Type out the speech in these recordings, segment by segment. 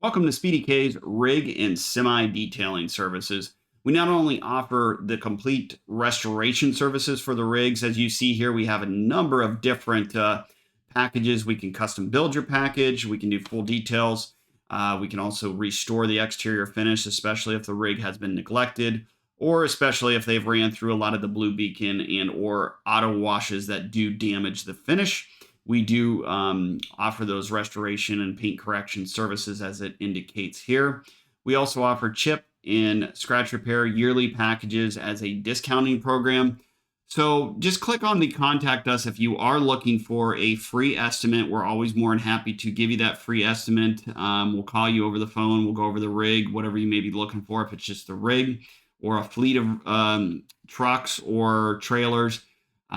Welcome to Speedy K's rig and semi detailing services. We not only offer the complete restoration services for the rigs, as you see here, we have a number of different packages. We can custom build your package, we can do full details. We can also restore the exterior finish, especially if the rig has been neglected, or especially if they've ran through a lot of the blue beacon and or auto washes that do damage the finish. We do offer those restoration and paint correction services as it indicates here. We also offer chip and scratch repair yearly packages as a discounting program. So just click on the contact us if you are looking for a free estimate. We're always more than happy to give you that free estimate. We'll call you over the phone. We'll go over the rig, whatever you may be looking for, if it's just the rig or a fleet of trucks or trailers.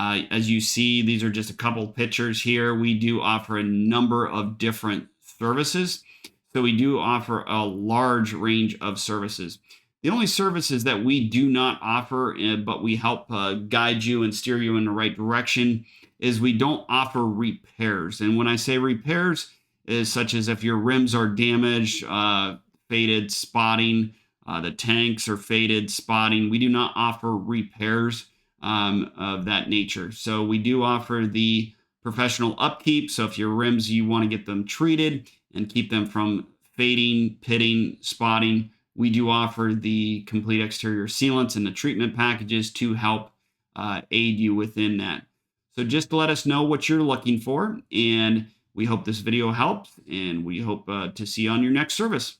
As you see, these are just a couple pictures here. We do offer a number of different services. So we do offer a large range of services. The only services that we do not offer, but we help guide you and steer you in the right direction, is we don't offer repairs. And when I say repairs, is such as if your rims are damaged, faded, spotting, the tanks are faded, spotting. We do not offer repairs of that nature. So we do offer the professional upkeep. So if your rims, you want to get them treated and keep them from fading, pitting, spotting, we do offer the complete exterior sealants and the treatment packages to help aid you within that. So just let us know what you're looking for, and we hope this video helps, and we hope to see you on your next service.